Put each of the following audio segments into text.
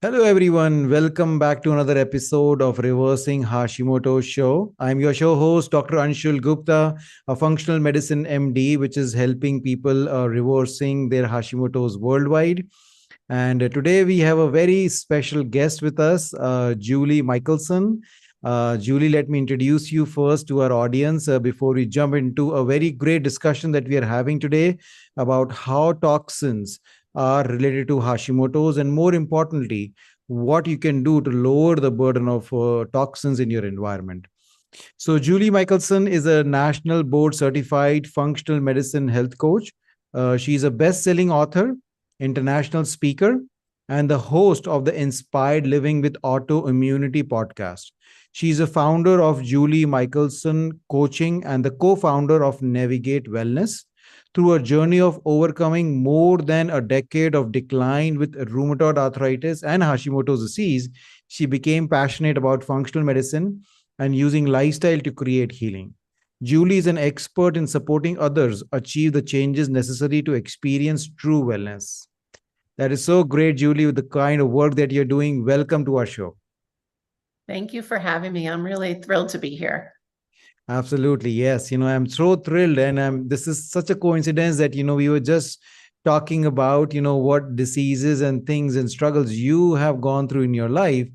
Hello, everyone. Welcome back to another episode of Reversing Hashimoto Show. I'm your show host, Dr. Anshul Gupta, a functional medicine MD, which is helping people reversing their Hashimoto's worldwide. And today we have a very special guest with us, Julie Michelson. Julie, let me introduce you first to our audience before we jump into a very great discussion that we are having today about how toxins are related to Hashimoto's, and more importantly, what you can do to lower the burden of toxins in your environment. So, Julie Michelson is a national board certified functional medicine health coach. She's a best selling author, international speaker, and the host of the Inspired Living with Autoimmunity podcast. She's a founder of Julie Michelson Coaching and the co founder of Navigate Wellness. Through a journey of overcoming more than a decade of decline with rheumatoid arthritis and Hashimoto's disease, she became passionate about functional medicine and using lifestyle to create healing. Julie is an expert in supporting others achieve the changes necessary to experience true wellness. That is so great, Julie, with the kind of work that you're doing. Welcome to our show. Thank you for having me. I'm really thrilled to be here. Absolutely, yes. I'm so thrilled, and this is such a coincidence that we were just talking about what diseases and things and struggles you have gone through in your life,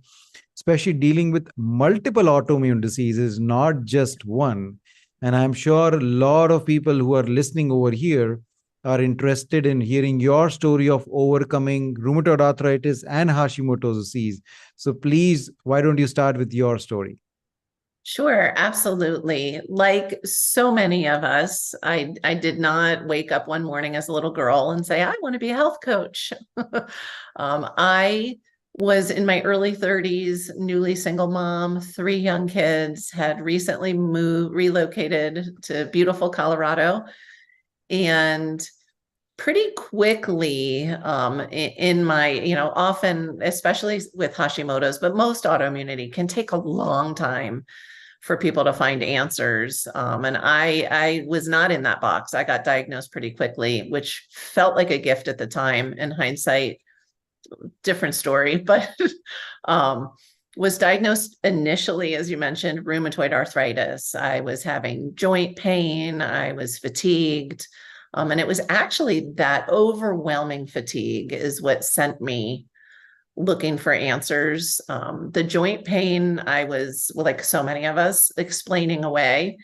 especially dealing with multiple autoimmune diseases, not just one. And I'm sure a lot of people who are listening over here are interested in hearing your story of overcoming rheumatoid arthritis and Hashimoto's disease. So please, why don't you start with your story? Sure, absolutely. Like so many of us, I did not wake up one morning as a little girl and say, I want to be a health coach. I was in my early 30s, newly single mom, 3 young kids, had recently relocated to beautiful Colorado. And pretty quickly in my, often, especially with Hashimoto's, but most autoimmunity can take a long time for people to find answers. And I was not in that box. I got diagnosed pretty quickly, which felt like a gift at the time. In hindsight, different story, but was diagnosed initially, as you mentioned, rheumatoid arthritis. I was having joint pain. I was fatigued. And it was actually that overwhelming fatigue is what sent me looking for answers. The joint pain, I was, well, like so many of us, explaining away.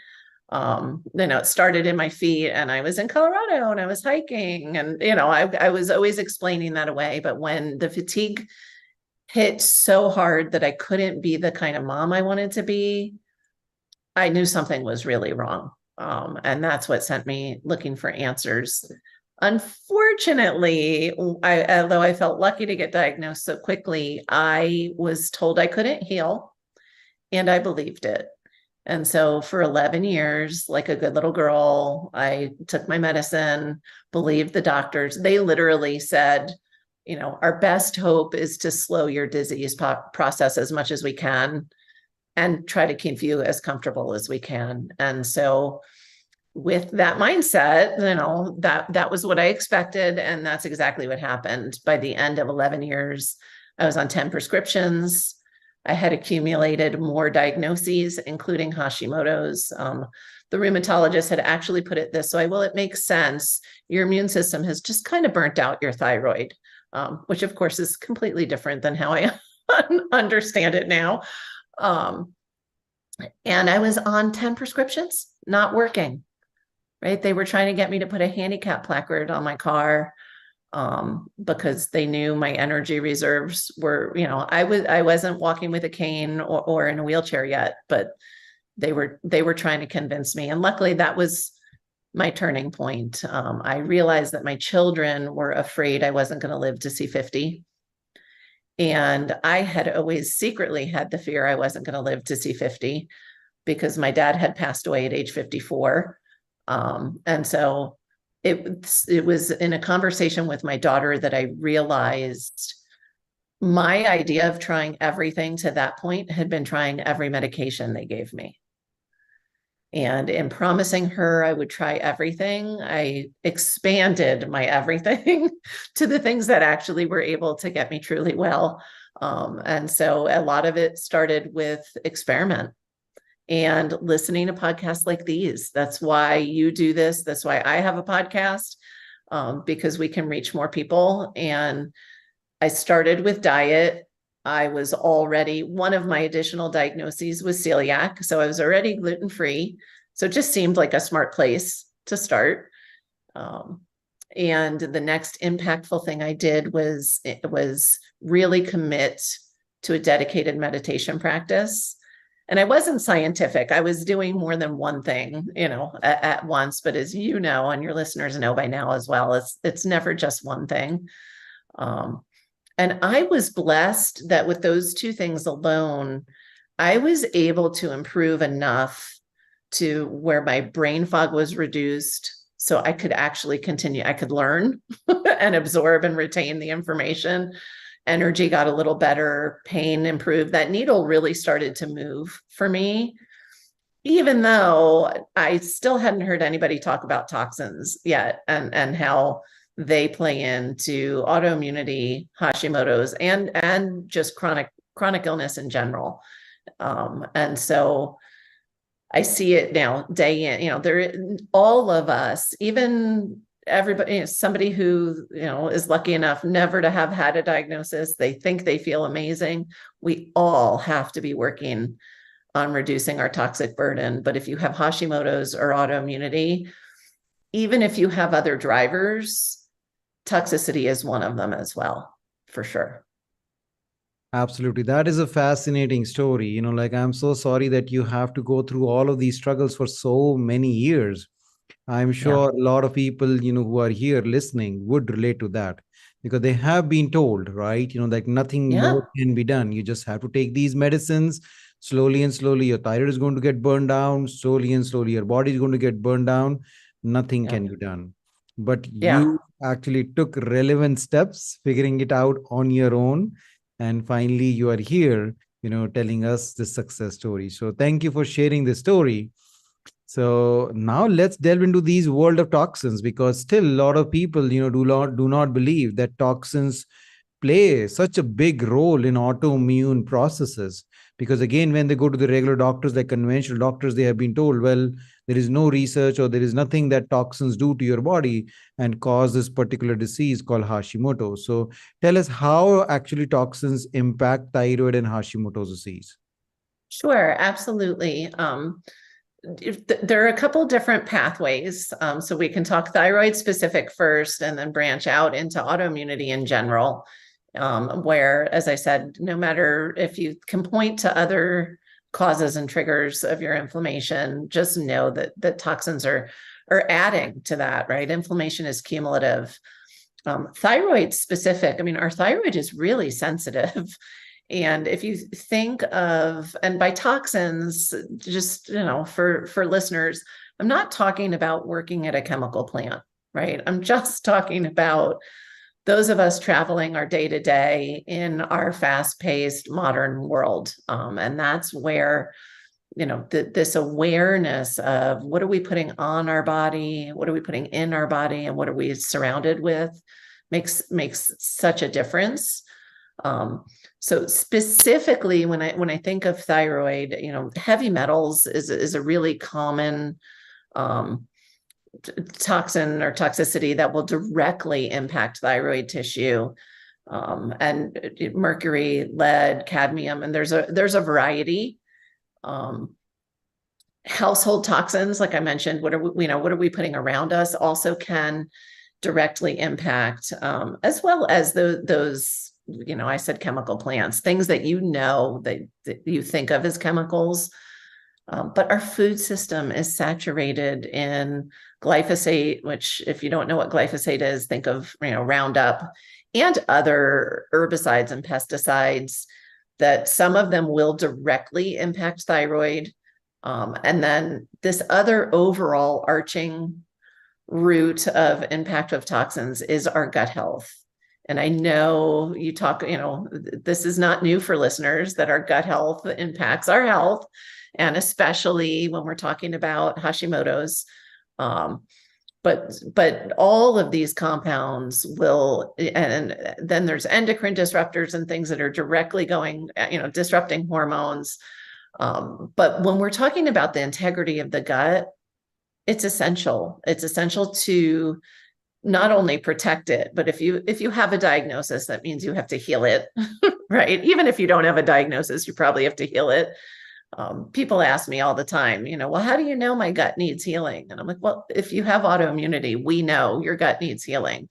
It started in my feet, and I was in Colorado and I was hiking, and I was always explaining that away. But when the fatigue hit so hard that I couldn't be the kind of mom I wanted to be, I knew something was really wrong. And that's what sent me looking for answers. Unfortunately, although I felt lucky to get diagnosed so quickly, I was told I couldn't heal, and I believed it. And so for 11 years, like a good little girl, I took my medicine, believed the doctors. They literally said, our best hope is to slow your disease process as much as we can and try to keep you as comfortable as we can. And so with that mindset, that was what I expected. And that's exactly what happened. By the end of 11 years, I was on 10 prescriptions. I had accumulated more diagnoses, including Hashimoto's. The rheumatologist had actually put it this way: well, it makes sense. Your immune system has just kind of burnt out your thyroid, which of course is completely different than how I understand it now. And I was on 10 prescriptions, not working, right? They were trying to get me to put a handicap placard on my car because they knew my energy reserves were, I wasn't walking with a cane or in a wheelchair yet, but they were trying to convince me. And luckily that was my turning point. I realized that my children were afraid I wasn't going to live to see 50. And I had always secretly had the fear I wasn't going to live to see 50 because my dad had passed away at age 54. And so it was in a conversation with my daughter that I realized my idea of trying everything to that point had been trying every medication they gave me. And in promising her I would try everything, I expanded my everything to the things that actually were able to get me truly well. And so a lot of it started with experiment and listening to podcasts like these. That's why you do this. That's why I have a podcast, because we can reach more people. And I started with diet. I was already, one of my additional diagnoses was celiac. So I was already gluten-free. So it just seemed like a smart place to start. And the next impactful thing I did was really commit to a dedicated meditation practice. And I wasn't scientific. I was doing more than one thing, at once. But as you know, and your listeners know by now as well, it's never just one thing. And I was blessed that with those two things alone, I was able to improve enough to where my brain fog was reduced. So I could actually continue, I could learn and absorb and retain the information. Energy got a little better, pain improved. That needle really started to move for me, even though I still hadn't heard anybody talk about toxins yet and how they play into autoimmunity, Hashimoto's, and just chronic illness in general. And so I see it now day in, all of us, even everybody, somebody who, is lucky enough never to have had a diagnosis, they think they feel amazing. We all have to be working on reducing our toxic burden. But if you have Hashimoto's or autoimmunity, even if you have other drivers, toxicity is one of them as well, for sure. Absolutely. That is a fascinating story. I'm so sorry that you have to go through all of these struggles for so many years. I'm sure a lot of people, who are here listening would relate to that because they have been told, right? Like nothing more can be done. You just have to take these medicines slowly and slowly. Your thyroid is going to get burned down. Slowly and slowly, your body is going to get burned down. Nothing can be done. But you actually took relevant steps, figuring it out on your own. And finally, you are here, telling us the success story. So thank you for sharing the story. So now let's delve into these world of toxins because still a lot of people, do not believe that toxins play such a big role in autoimmune processes. Because again, when they go to the regular doctors, like conventional doctors, they have been told, well, there is no research or there is nothing that toxins do to your body and cause this particular disease called Hashimoto. So tell us how actually toxins impact thyroid and Hashimoto's disease. Sure, absolutely. There are a couple different pathways. So we can talk thyroid specific first and then branch out into autoimmunity in general, where, as I said, no matter if you can point to other causes and triggers of your inflammation, just know that toxins are adding to that, right? Inflammation is cumulative. Thyroid specific, our thyroid is really sensitive. And if you think of, and by toxins, just, for listeners, I'm not talking about working at a chemical plant, right? I'm just talking about those of us traveling our day to day in our fast paced modern world. And that's where, this awareness of what are we putting on our body? What are we putting in our body? And what are we surrounded with makes such a difference. So specifically when I think of thyroid, heavy metals is a really common toxin or toxicity that will directly impact thyroid tissue. And mercury, lead, cadmium, and there's a variety. Household toxins, like I mentioned, what are we putting around us, also can directly impact, as well as those, I said chemical plants, things that that you think of as chemicals. But our food system is saturated in glyphosate, which, if you don't know what glyphosate is, think of, Roundup and other herbicides and pesticides that some of them will directly impact thyroid. And then this other overall arching root of impact of toxins is our gut health. And I know you talk, this is not new for listeners, that our gut health impacts our health. And especially when we're talking about Hashimoto's. But all of these compounds will, and then there's endocrine disruptors and things that are directly going, disrupting hormones. But when we're talking about the integrity of the gut, it's essential. It's essential to not only protect it, but if you have a diagnosis, that means you have to heal it, right? Even if you don't have a diagnosis, you probably have to heal it. People ask me all the time, well, how do you know my gut needs healing? And I'm like, well, if you have autoimmunity, we know your gut needs healing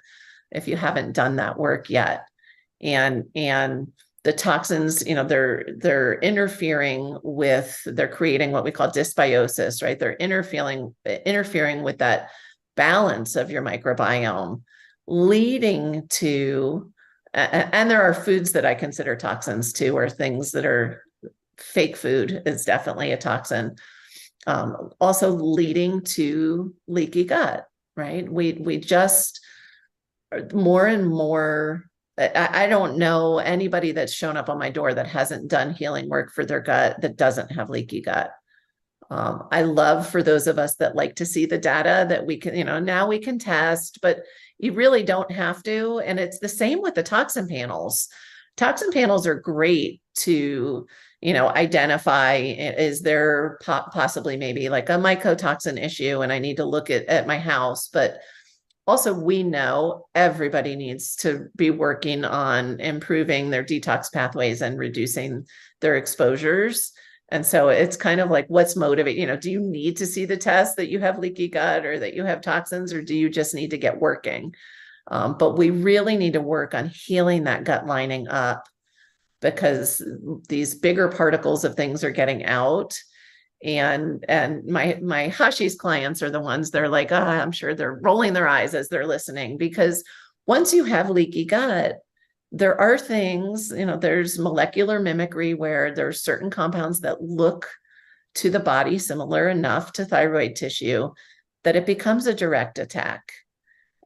if you haven't done that work yet. And the toxins, they're interfering with, they're creating what we call dysbiosis, right? They're interfering with that balance of your microbiome, leading to, and there are foods that I consider toxins too, or things that are fake food is definitely a toxin. Also leading to leaky gut, right? We just more and more, I don't know anybody that's shown up on my door that hasn't done healing work for their gut that doesn't have leaky gut. I love for those of us that like to see the data that we can, now we can test, but you really don't have to. And it's the same with the toxin panels. Toxin panels are great to, identify, is there possibly maybe like a mycotoxin issue and I need to look at my house. But also we know everybody needs to be working on improving their detox pathways and reducing their exposures. And so it's kind of like, what's motivating, do you need to see the test that you have leaky gut or that you have toxins, or do you just need to get working? But we really need to work on healing that gut lining up, because these bigger particles of things are getting out. And my Hashi's clients are the ones, they're like, I'm sure they're rolling their eyes as they're listening, because once you have leaky gut, there are things, there's molecular mimicry where there's certain compounds that look to the body similar enough to thyroid tissue that it becomes a direct attack.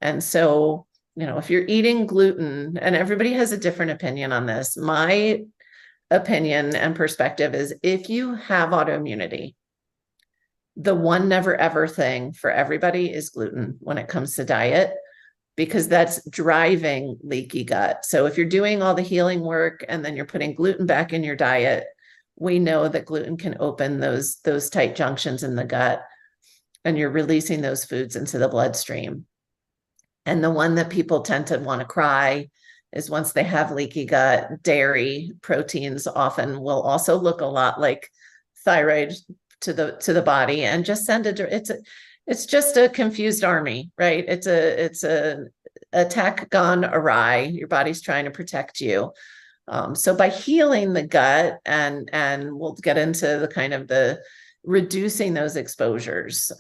And so, if you're eating gluten, and everybody has a different opinion on this, my opinion and perspective is if you have autoimmunity, the one never ever thing for everybody is gluten when it comes to diet, because that's driving leaky gut. So if you're doing all the healing work and then you're putting gluten back in your diet, we know that gluten can open those tight junctions in the gut, and you're releasing those foods into the bloodstream. And the one that people tend to want to cry is once they have leaky gut. Dairy proteins often will also look a lot like thyroid to the body, and just send it's just a confused army, right? It's a attack gone awry. Your body's trying to protect you. So by healing the gut, and we'll get into the kind of the reducing those exposures,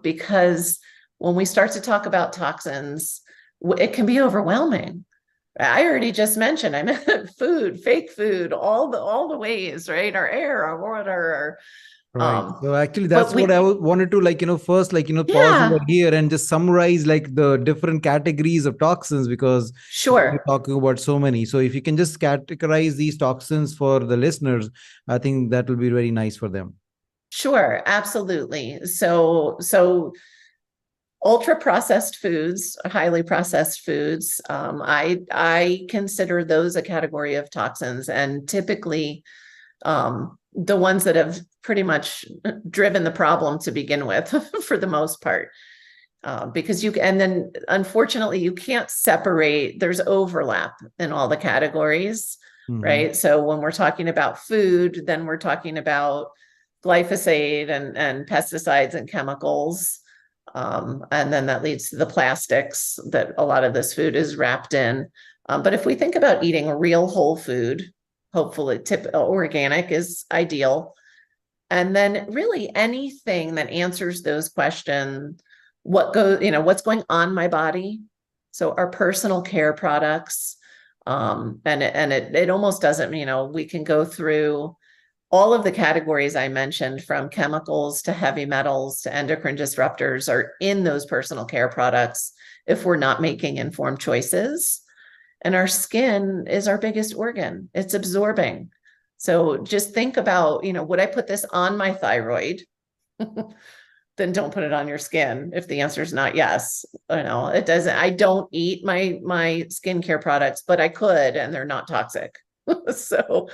because when we start to talk about toxins, it can be overwhelming. I already just mentioned, I meant food, fake food, all the ways, right? Our air, our water, Right. So actually, that's but what I wanted to first, pause over yeah, here and just summarize the different categories of toxins, because we're sure. talking about so many. So if you can just categorize these toxins for the listeners, I think that will be very nice for them. Sure, absolutely. So ultra processed foods, highly processed foods, I consider those a category of toxins, and typically the ones that have pretty much driven the problem to begin with for the most part. Because and then unfortunately you can't separate, there's overlap in all the categories, right? So when we're talking about food, then we're talking about glyphosate and pesticides and chemicals. And then that leads to the plastics that a lot of this food is wrapped in. But if we think about eating a real whole food, hopefully organic is ideal. And then really anything that answers those questions, what's going on my body. So our personal care products, and it almost doesn't, we can go through all of the categories I mentioned, from chemicals to heavy metals to endocrine disruptors, are in those personal care products if we're not making informed choices. And our skin is our biggest organ. It's absorbing. So just think about, would I put this on my thyroid? then don't put it on your skin. If the answer is not yes, it doesn't. I don't eat my skincare products, but I could, and they're not toxic. So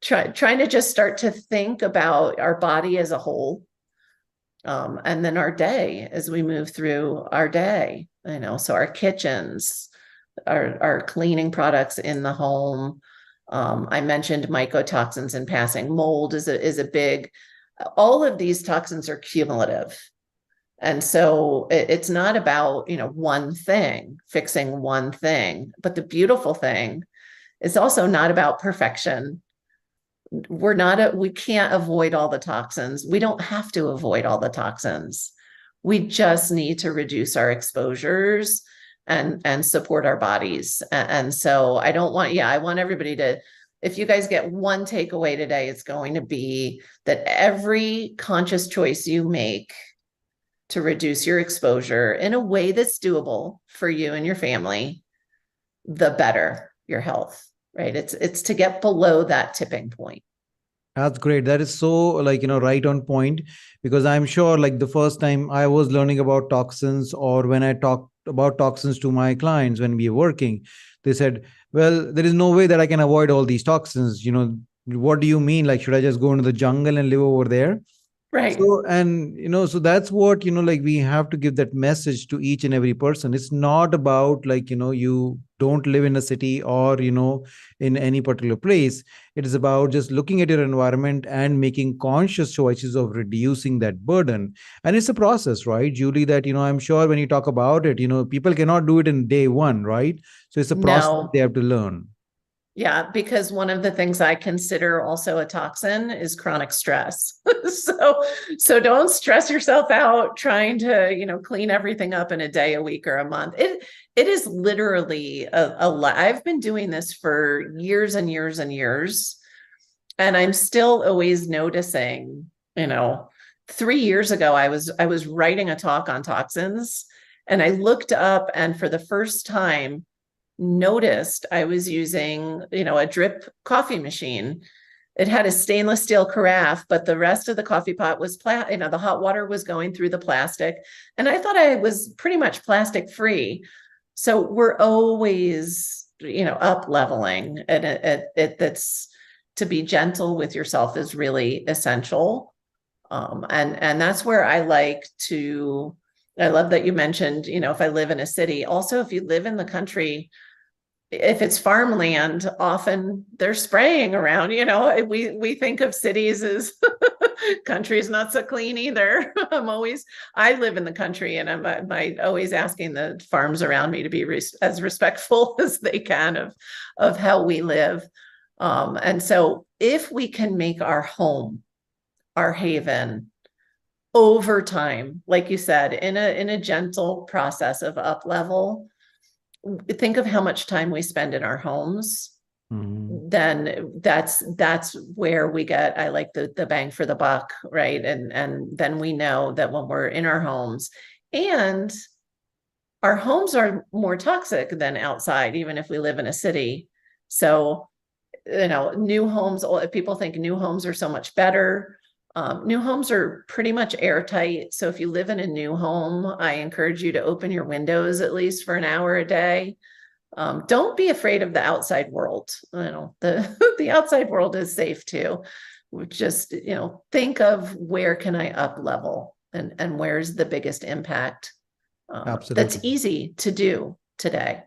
trying to just start to think about our body as a whole, and then our day as we move through our day. So our kitchens, our cleaning products in the home. I mentioned mycotoxins in passing. Mold is a big. All of these toxins are cumulative. And so it's not about, one thing, fixing one thing. But the beautiful thing is also not about perfection. We can't avoid all the toxins. We don't have to avoid all the toxins. We just need to reduce our exposures and support our bodies. And so I want everybody to, if you guys get one takeaway today, it's going to be that every conscious choice you make to reduce your exposure in a way that's doable for you and your family, the better your health, right? It's to get below that tipping point. That's great. That is so right on point, because I'm sure the first time I was learning about toxins, or when I talked about toxins to my clients when we were working, they said, well, there is no way that I can avoid all these toxins. What do you mean? Should I just go into the jungle and live over there? Right. So, and, so that's what, we have to give that message to each and every person. It's not about you don't live in a city or, in any particular place. It is about just looking at your environment and making conscious choices of reducing that burden. And it's a process, right, Julie, that, I'm sure when you talk about it, people cannot do it in day one, right? So it's a process they have to learn. Yeah, because one of the things I consider also a toxin is chronic stress. So don't stress yourself out trying to, clean everything up in a day, a week, or a month. It is literally a lot. I've been doing this for years and years and years, and I'm still always noticing, 3 years ago, I was writing a talk on toxins, and I looked up, and for the first time noticed I was using, a drip coffee machine. It had a stainless steel carafe, but the rest of the coffee pot was the hot water was going through the plastic. And I thought I was pretty much plastic free. So we're always, up leveling, and that's to be gentle with yourself is really essential. And that's where I love that you mentioned, if I live in a city. Also, if you live in the country, if it's farmland, often they're spraying around. We think of cities as country's not so clean either. I live in the country, and I'm always asking the farms around me to be as respectful as they can of how we live. And so if we can make our home, our haven, over time, like you said, in a gentle process of up level, think of how much time we spend in our homes. Mm-hmm. Then that's where we get, I like the bang for the buck, right? And then we know that when we're in our homes, and our homes are more toxic than outside, even if we live in a city. So, new homes, people think new homes are so much better. New homes are pretty much airtight. So if you live in a new home, I encourage you to open your windows at least for an hour a day. Don't be afraid of the outside world. The outside world is safe too. Just, think of where can I up level, and where's the biggest impact. Absolutely. That's easy to do today.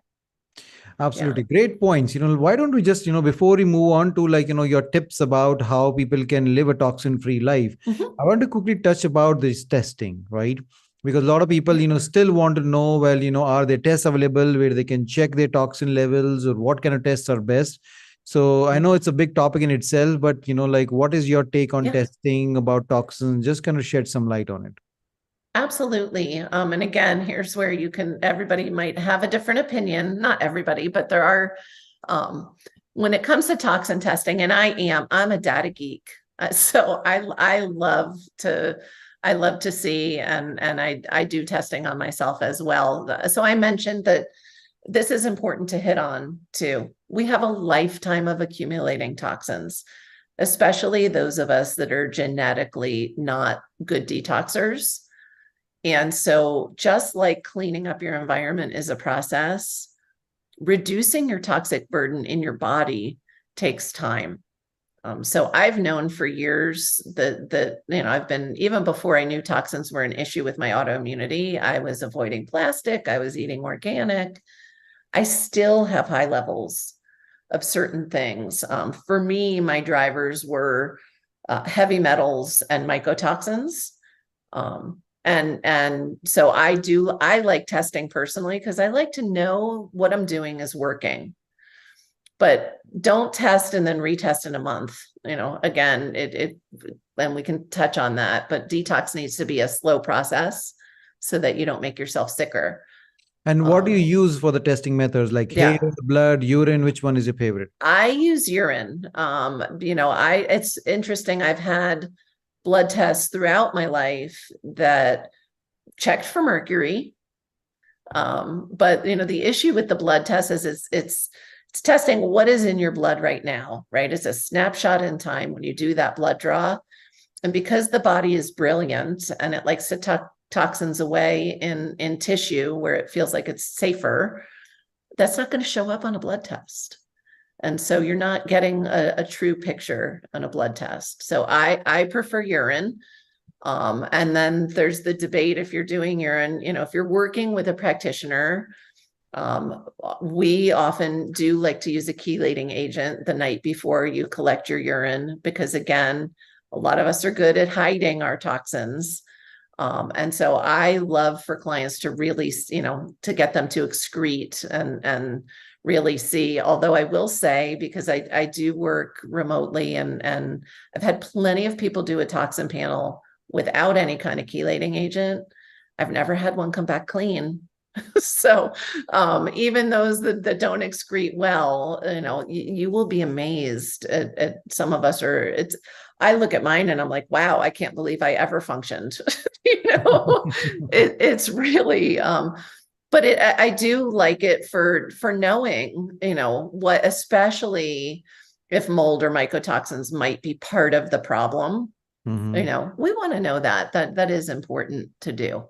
Absolutely. Yeah. Great points. Why don't we just, before we move on to your tips about how people can live a toxin-free life, mm-hmm. I want to quickly touch about this testing, right? Because a lot of people, still want to know, well, are there tests available where they can check their toxin levels, or what kind of tests are best? So I know it's a big topic in itself, but, what is your take on testing about toxins? Just kind of shed some light on it. Absolutely. And again, here's where everybody might have a different opinion. Not everybody, but there are, when it comes to toxin testing, and I'm a data geek. So I love to see, and I do testing on myself as well. So I mentioned that this is important to hit on too. We have a lifetime of accumulating toxins, especially those of us that are genetically not good detoxers. And so just like cleaning up your environment is a process, reducing your toxic burden in your body takes time. So I've known for years that I've been, even before I knew toxins were an issue with my autoimmunity, I was avoiding plastic, I was eating organic. I still have high levels of certain things. For me, my drivers were heavy metals and mycotoxins. And so I like testing personally because I like to know what I'm doing is working. But don't test and then retest in a month. Again, and we can touch on that, but detox needs to be a slow process so that you don't make yourself sicker. And what do you use for the testing methods, like hair, Yeah, blood, urine? Which one is your favorite? I use urine. It's interesting. I've had blood tests throughout my life that checked for mercury. But the issue with the blood test is it's testing what is in your blood right now, right? It's a snapshot in time when you do that blood draw. And because the body is brilliant and it likes to tuck toxins away in tissue where it feels like it's safer, that's not going to show up on a blood test. And so you're not getting a true picture on a blood test. So I prefer urine. And then there's the debate if you're doing urine, if you're working with a practitioner, we often do like to use a chelating agent the night before you collect your urine, because again, a lot of us are good at hiding our toxins. And so I love for clients to really, to get them to excrete and really see, although I will say, because I do work remotely and I've had plenty of people do a toxin panel without any kind of chelating agent. I've never had one come back clean. So even those that don't excrete well, you will be amazed at some of us I look at mine and I'm like, wow, I can't believe I ever functioned. It's really, but I do like it for knowing, what, especially if mold or mycotoxins might be part of the problem. Mm-hmm. We want to know that is important to do.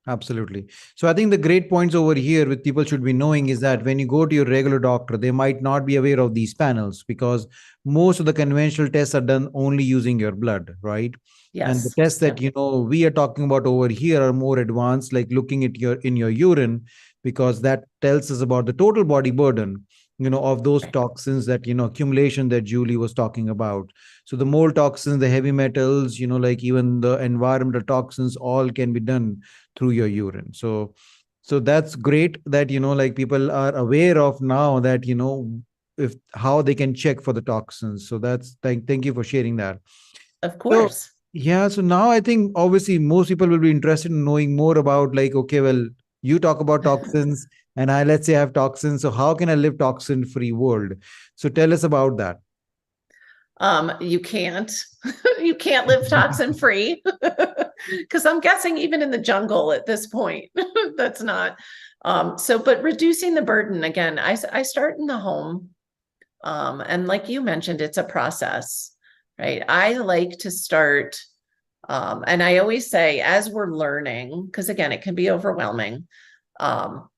Absolutely. So I think the great points over here with people should be knowing is that when you go to your regular doctor, they might not be aware of these panels because most of the conventional tests are done only using your blood, right? And the Yes. tests that Yep. we are talking about over here are more advanced, like looking at your urine, because that tells us about the total body burden, of those Right. toxins that accumulation that Julie was talking about. So the mold toxins, the heavy metals, like even the environmental toxins, all can be done through your urine. So that's great that like people are aware of now that if how they can check for the toxins. So that's thank you for sharing that. Of So course. yeah, so now I think obviously most people will be interested in knowing more about, like, okay, well, you talk about toxins and I, let's say, I have toxins, so how can I live toxin free world? So tell us about that. You can't you can't live toxin free because I'm guessing even in the jungle at this point that's not but reducing the burden, again, I start in the home, and like you mentioned, it's a process, right? I like to start, and I always say, as we're learning, because again, it can be overwhelming, um,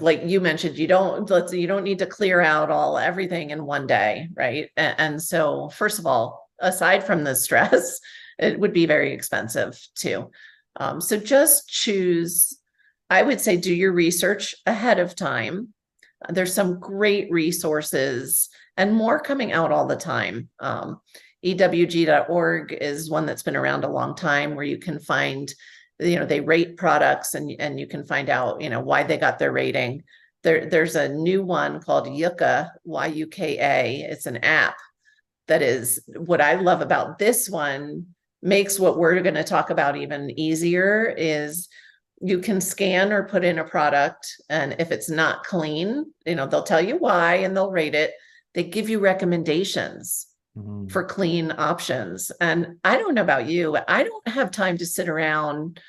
like you mentioned, you don't need to clear out everything in one day, right? And so, first of all, aside from the stress, it would be very expensive too. So just choose, I would say, do your research ahead of time. There's some great resources and more coming out all the time. EWG.org is one that's been around a long time, where you can find, they rate products and you can find out, why they got their rating. There's a new one called Yuka, Yuka. It's an app that is, what I love about this one, makes what we're going to talk about even easier, is you can scan or put in a product, and if it's not clean, they'll tell you why and they'll rate it. They give you recommendations Mhm. for clean options. And I don't know about you, I don't have time to sit around,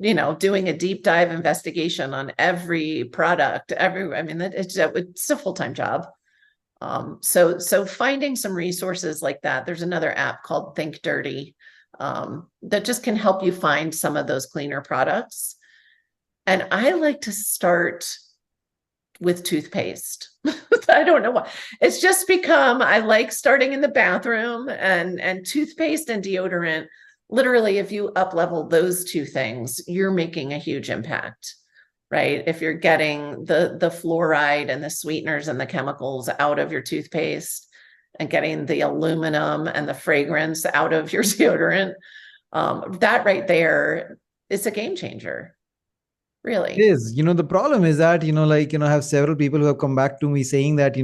doing a deep dive investigation on every product. I mean, it's a full-time job. So finding some resources like that. There's another app called Think Dirty. that just can help you find some of those cleaner products. And I like to start with toothpaste. I don't know why. It's just become, I like starting in the bathroom, and toothpaste and deodorant. Literally, if you up level those two things, you're making a huge impact, right? If you're getting the fluoride and the sweeteners and the chemicals out of your toothpaste and getting the aluminum and the fragrance out of your deodorant, that right there is a game changer. It Really. is. The problem is that, I have several people who have come back to me saying that,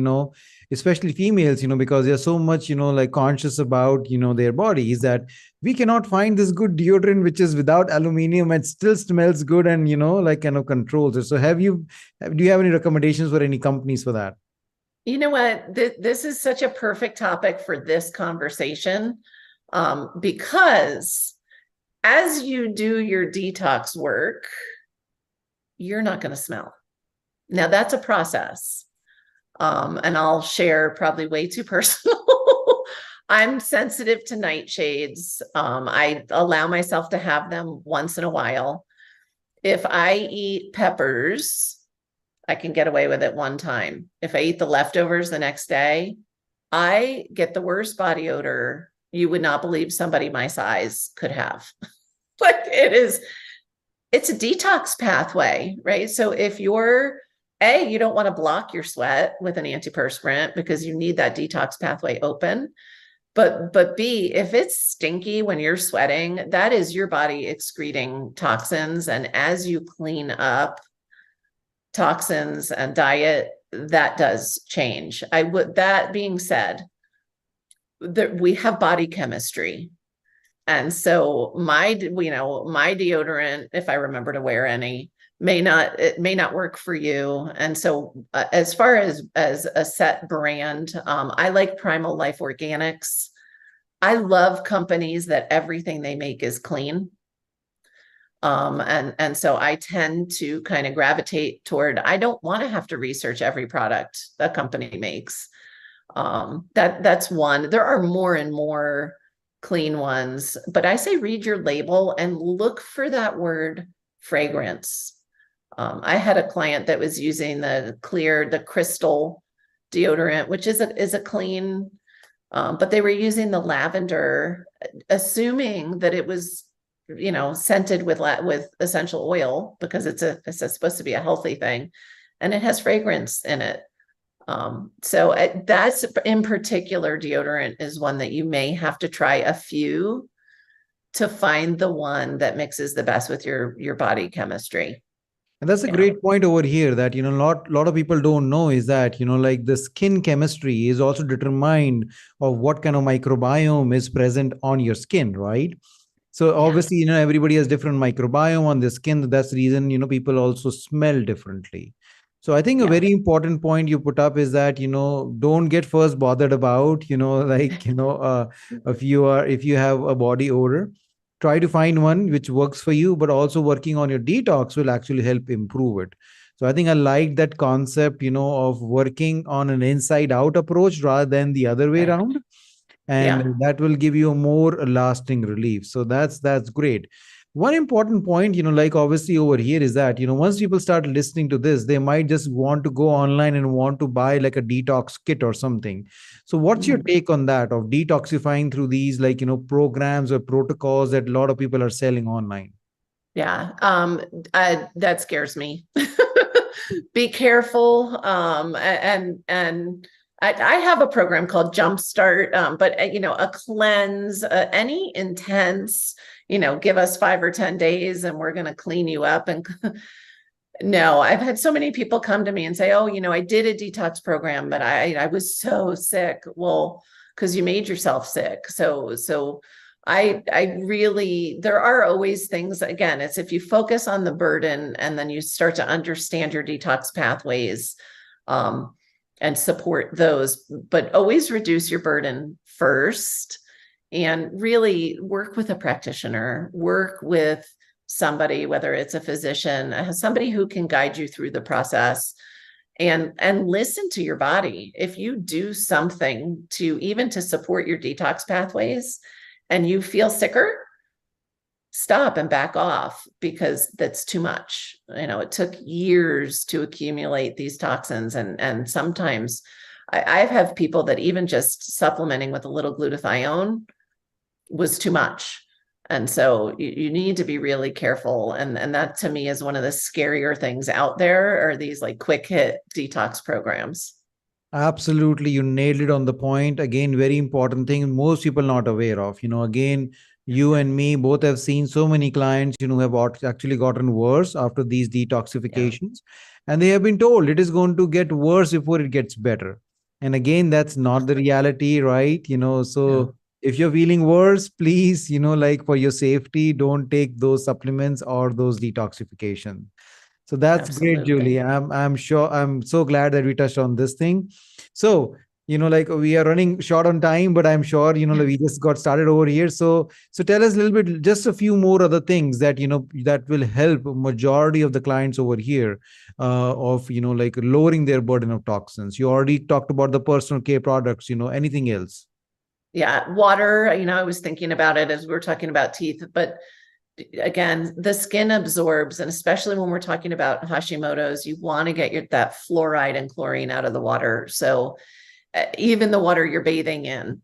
especially females, because they're so much, like conscious about, their bodies, that we cannot find this good deodorant which is without aluminum and still smells good and, like kind of controls it. So do you have any recommendations for any companies for that? You know what? This is such a perfect topic for this conversation, because as you do your detox work, you're not going to smell. Now, that's a process. And I'll share probably way too personal. I'm sensitive to nightshades. I allow myself to have them once in a while. If I eat peppers, I can get away with it one time. If I eat the leftovers the next day, I get the worst body odor you would not believe somebody my size could have. Like it's a detox pathway, right? So if you don't want to block your sweat with an antiperspirant because you need that detox pathway open. But B, if it's stinky when you're sweating, that is your body excreting toxins. And as you clean up toxins and diet, that does change. That being said, we have body chemistry. And so my deodorant, if I remember to wear any, may not work for you. And so as far as a set brand, I like Primal Life Organics. I love companies that everything they make is clean. And so I tend to kind of gravitate toward, I don't want to have to research every product a company makes. That's one. There are more and more clean ones, but I say read your label and look for that word fragrance. I had a client that was using the crystal deodorant, which is a clean, but they were using the lavender, assuming that it was, scented with essential oil because it's supposed to be a healthy thing, and it has fragrance in it. So that's in particular, deodorant is one that you may have to try a few to find the one that mixes the best with your body chemistry. And that's a great point over here that, lot of people don't know is that, like the skin chemistry is also determined of what kind of microbiome is present on your skin, right? So obviously, everybody has different microbiome on their skin. That's the reason, people also smell differently. So I think a very important point you put up is that, don't get first bothered about, if you have a body odor, try to find one which works for you, but also working on your detox will actually help improve it. So I think I like that concept, of working on an inside out approach rather than the other way around. And that will give you a more lasting relief. So that's great. One important point, like obviously over here is that, once people start listening to this, they might just want to go online and want to buy like a detox kit or something. So what's your take on that, of detoxifying through these programs or protocols that a lot of people are selling online? Yeah. That scares me. Be careful. And I have a program called Jumpstart, but a cleanse, any intense, give us 5 or 10 days and we're going to clean you up. And no, I've had so many people come to me and say, oh, I did a detox program, but I was so sick. Well, because you made yourself sick. So I really, there are always things, again, it's if you focus on the burden and then you start to understand your detox pathways, and support those, but always reduce your burden first and really work with a practitioner, work with somebody, whether it's a physician, somebody who can guide you through the process, and listen to your body. If you do something to support your detox pathways and you feel sicker, stop and back off because that's too much. It took years to accumulate these toxins. And sometimes I've had people that even just supplementing with a little glutathione was too much. And so you need to be really careful. And that to me is one of the scarier things out there are these like quick hit detox programs. Absolutely, you nailed it on the point. Again, very important thing most people not aware of. Again, you and me both have seen so many clients, who have actually gotten worse after these Yeah. detoxifications, and they have been told it is going to get worse before it gets better. And again, that's not the reality, right? So No. if you're feeling worse, please, like for your safety, don't take those supplements or those detoxification. So that's great, Julie. Absolutely. I'm sure, I'm so glad that we touched on this thing. So, like we are running short on time, but I'm sure, like we just got started over here. So tell us a little bit, just a few more other things that, that will help majority of the clients over here, of, like lowering their burden of toxins. You already talked about the personal care products, anything else? Yeah. Water, I was thinking about it as we were talking about teeth, but again, the skin absorbs, and especially when we're talking about Hashimoto's, you want to get that fluoride and chlorine out of the water. So even the water you're bathing in,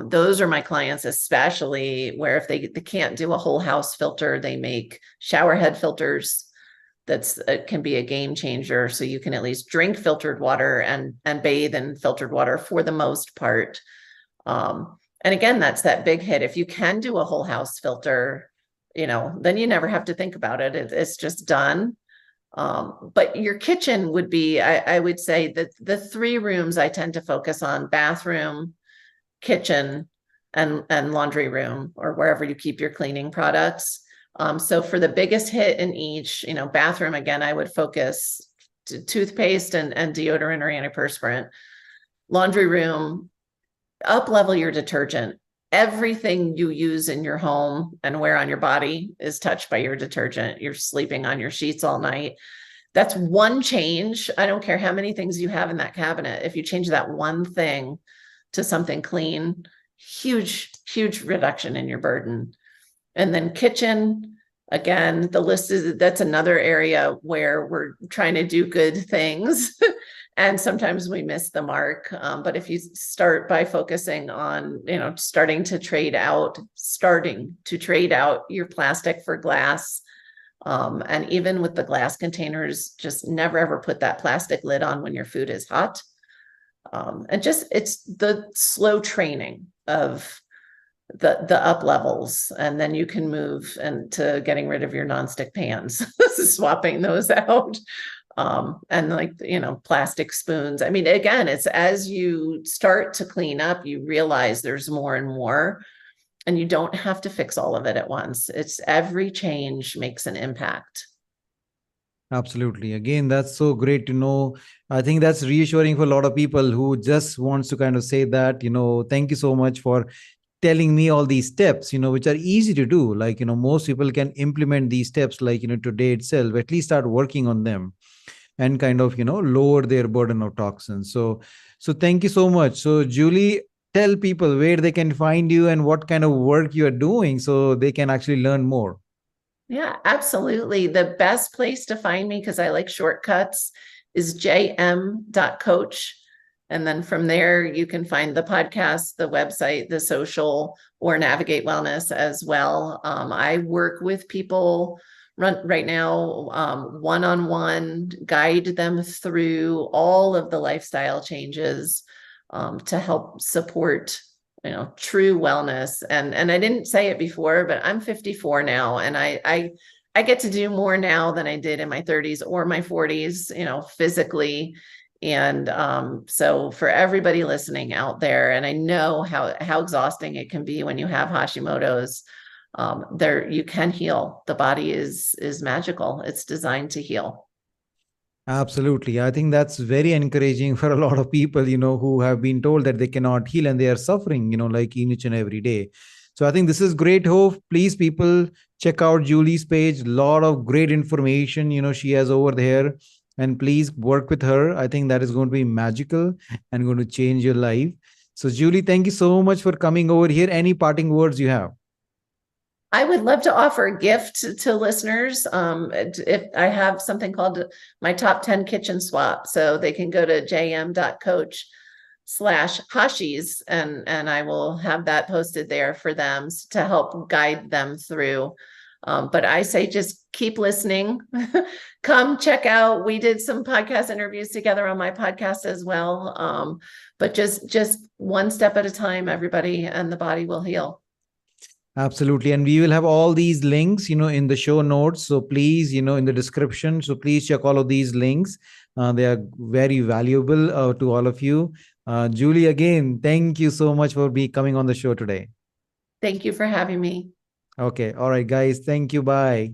those are my clients, especially where if they can't do a whole house filter, they make shower head filters. That's can be a game changer. So you can at least drink filtered water and bathe in filtered water for the most part. And again, that's that big hit. If you can do a whole house filter, then you never have to think about it. It's just done. But your kitchen would be, I would say that the three rooms I tend to focus on: bathroom, kitchen, and laundry room, or wherever you keep your cleaning products. So for the biggest hit in each, bathroom, again, I would focus toothpaste and deodorant or antiperspirant. Laundry room, up level your detergent. Everything you use in your home and wear on your body is touched by your detergent. You're sleeping on your sheets all night. That's one change. I don't care how many things you have in that cabinet. If you change that one thing to something clean, huge, huge reduction in your burden. And then kitchen, again, the list is, that's another area where we're trying to do good things. And sometimes we miss the mark. But if you start by focusing on, starting to trade out your plastic for glass. And even with the glass containers, just never ever put that plastic lid on when your food is hot. And just, it's the slow training of the up levels, and then you can move into getting rid of your nonstick pans, swapping those out. And like, plastic spoons. I mean, again, it's as you start to clean up, you realize there's more and more, and you don't have to fix all of it at once. It's every change makes an impact. Absolutely. Again, that's so great to know. I think that's reassuring for a lot of people who just wants to kind of say that, thank you so much for telling me all these steps, which are easy to do. Like, most people can implement these steps, like, today itself, at least start working on them and kind of, lower their burden of toxins. So thank you so much. So Julie, tell people where they can find you and what kind of work you are doing so they can actually learn more. Yeah, absolutely. The best place to find me, because I like shortcuts, is jm.coach. And then from there, you can find the podcast, the website, the social, or Navigate Wellness as well. I work with people right now, one-on-one, guide them through all of the lifestyle changes, to help support true wellness. And I didn't say it before, but I'm 54 now, and I get to do more now than I did in my 30s or my 40s, physically. And so for everybody listening out there, and I know how exhausting it can be when you have Hashimoto's, there you can heal. The body is magical. It's designed to heal. Absolutely. I think that's very encouraging for a lot of people, who have been told that they cannot heal and they are suffering, like each and every day. So I think this is great hope. Please, people, check out Julie's page. A lot of great information, she has over there. And please work with her. I think that is going to be magical and going to change your life. So, Julie, thank you so much for coming over here. Any parting words you have? I would love to offer a gift to listeners. If I have something called my top 10 kitchen swap, so they can go to jm.coach/hashis and I will have that posted there for them to help guide them through. But I say just keep listening. Come check out. We did some podcast interviews together on my podcast as well. But just one step at a time, everybody, and the body will heal. Absolutely. And we will have all these links, in the show notes. So please, in the description. So please check all of these links. They are very valuable to all of you. Julie, again, thank you so much for coming on the show today. Thank you for having me. Okay. All right, guys. Thank you. Bye.